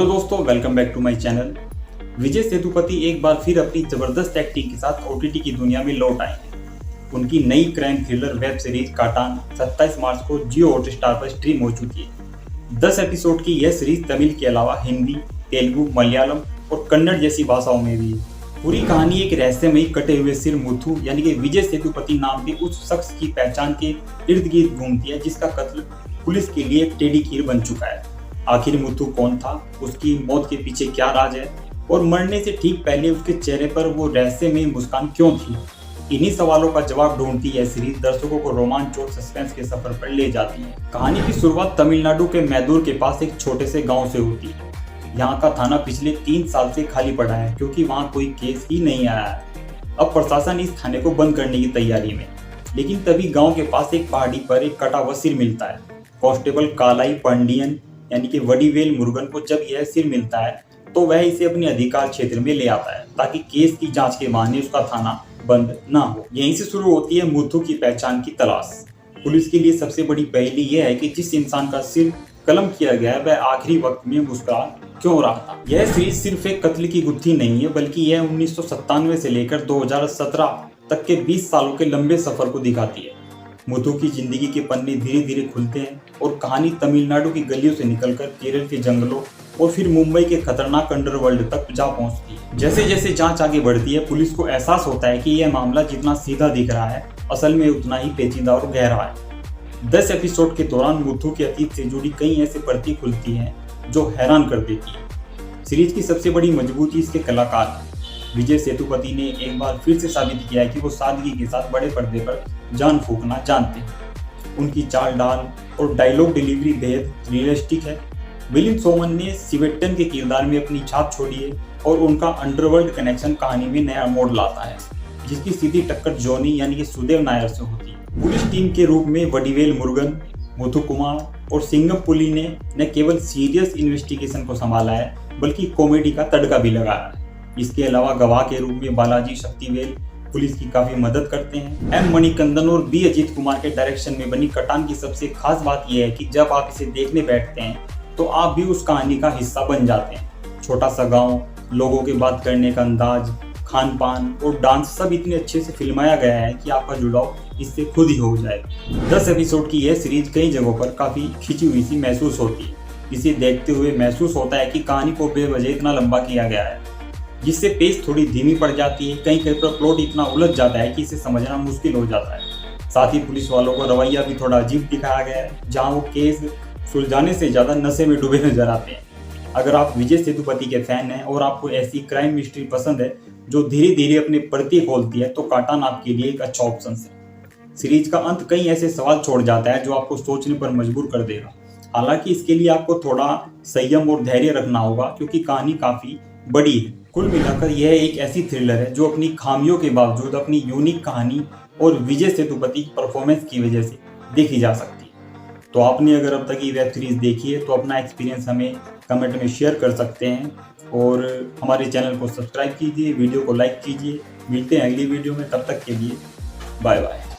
Hello दोस्तों, welcome back to my channel. Vijay Sethupathi एक बार फिर अपनी जबरदस्त एक्टिंग के साथ ओटीटी की दुनिया में लौट आए हैं। उनकी नई क्राइम थ्रिलर वेब सीरीज काटान 27 मार्च को जियो हॉटस्टार पर स्ट्रीम हो चुकी है। 10 एपिसोड की यह सीरीज तमिल के अलावा हिंदी, तेलुगु, मलयालम और कन्नड़ जैसी भाषाओं में भी है। पूरी कहानी एक रहस्यमयी कटे हुए सिर मुथु यानी कि विजय सेतुपति नाम के उस शख्स की पहचान के इर्द गिर्द घूमती है जिसका कत्ल पुलिस के लिए एक टेढ़ी खीर बन चुका है। आखिर मुथु कौन था, उसकी मौत के पीछे क्या राज है और मरने से ठीक पहले उसके चेहरे पर वो रहस्यमयी मुस्कान क्यों थी। इन्हीं सवालों का जवाब ढूंढती यह सीरीज दर्शकों को रोमांच और सस्पेंस के सफर पर ले जाती है। कहानी की शुरुआत तमिलनाडु के मैदूर के पास एक छोटे से गांव से होती है। यहाँ का थाना पिछले 3 साल से खाली पड़ा है क्योंकि वहाँ कोई केस ही नहीं आया है। अब प्रशासन इस थाने को बंद करने की तैयारी में, लेकिन तभी गाँव के पास एक पहाड़ी पर एक कटा हुआ सिर मिलता है। कांस्टेबल कालाई पांडियन यानी कि वडीवेल मुरुगन को जब यह सिर मिलता है तो वह इसे अपने अधिकार क्षेत्र में ले आता है ताकि केस की जांच के बहाने उसका थाना बंद ना हो। यहीं से शुरू होती है मुथु की पहचान की तलाश। पुलिस के लिए सबसे बड़ी पहेली यह है कि जिस इंसान का सिर कलम किया गया है वह आखिरी वक्त में मुस्कुरा क्यों रहा था। यह सीरीज सिर्फ एक कत्ल की गुत्थी नहीं है, बल्कि यह 1997 से लेकर 2017 तक के 20 सालों के लंबे सफर को दिखाती है। मुथु की जिंदगी के पन्ने धीरे धीरे खुलते हैं और कहानी तमिलनाडु की गलियों से निकलकर केरल के जंगलों और फिर मुंबई के खतरनाक अंडरवर्ल्ड तक जा पहुंचती है। जैसे जैसे जांच आगे बढ़ती है, पुलिस को एहसास होता है कि यह मामला जितना सीधा दिख रहा है असल में उतना ही पेचीदा और गहरा है। 10 एपिसोड के दौरान मुथु के अतीत से जुड़ी कई ऐसी परतें खुलती हैं जो हैरान कर देती है। सीरीज की सबसे बड़ी मजबूती इसके कलाकार हैं। विजय सेतुपति ने एक बार फिर से साबित किया है कि वो सादगी के साथ बड़े पर्दे पर जान फूंकना जानते हैं। उनकी चाल डाल और डायलॉग डिलीवरी बेहद रियलिस्टिक है। विलियम सोमन ने सिवेट्टन के किरदार में अपनी छाप छोड़ी है और उनका अंडरवर्ल्ड कनेक्शन कहानी में नया मोड़ लाता है, जिसकी सीधी टक्कर जॉनी यानी कि सुदेव नायर से होती है। पुलिस टीम के रूप में वडीवेल मुरुगन, मुथु कुमार और सिंगम पुली ने न केवल सीरियस इन्वेस्टिगेशन को संभाला है बल्कि कॉमेडी का तड़का भी लगाया है। इसके अलावा गवाह के रूप में बालाजी शक्तिवेल पुलिस की काफी मदद करते हैं। एम मणिकंदन और बी अजीत कुमार के डायरेक्शन में बनी कटान की सबसे खास बात यह है कि जब आप इसे देखने बैठते हैं तो आप भी उस कहानी का हिस्सा बन जाते हैं। छोटा सा गांव, लोगों के बात करने का अंदाज, खान पान और डांस सब इतने अच्छे से फिल्माया गया है कि आपका जुड़ाव इससे खुद ही हो जाएगा। 10 एपिसोड की यह सीरीज कई जगहों पर काफी खिंची हुई सी महसूस होती है। इसे देखते हुए महसूस होता है कि कहानी को बेवजह इतना लंबा किया गया है, जिससे पेस थोड़ी धीमी पड़ जाती है। कहीं कहीं पर प्लॉट इतना उलझ जाता है कि इसे समझना मुश्किल हो जाता है। साथ ही पुलिस वालों का रवैया भी थोड़ा अजीब दिखाया गया है, जहां वो केस सुलझाने से ज़्यादा नशे में डूबे नजर आते हैं। अगर आप विजय सेतुपति के फैन हैं और आपको ऐसी क्राइम मिस्ट्री पसंद है जो धीरे धीरे अपने पर्दे खोलती है, तो काटान आपके लिए एक अच्छा ऑप्शन है। सीरीज का अंत कई ऐसे सवाल छोड़ जाता है जो आपको सोचने पर मजबूर कर देगा। हालांकि इसके लिए आपको थोड़ा संयम और धैर्य रखना होगा क्योंकि कहानी काफ़ी बड़ी है। कुल मिलाकर यह एक ऐसी थ्रिलर है जो अपनी खामियों के बावजूद अपनी यूनिक कहानी और विजय सेतुपति की परफॉर्मेंस की वजह से देखी जा सकती है। तो आपने अगर अब तक ये वेब सीरीज देखी है तो अपना एक्सपीरियंस हमें कमेंट में शेयर कर सकते हैं और हमारे चैनल को सब्सक्राइब कीजिए, वीडियो को लाइक कीजिए। मिलते हैं अगली वीडियो में, तब तक के लिए बाय बाय।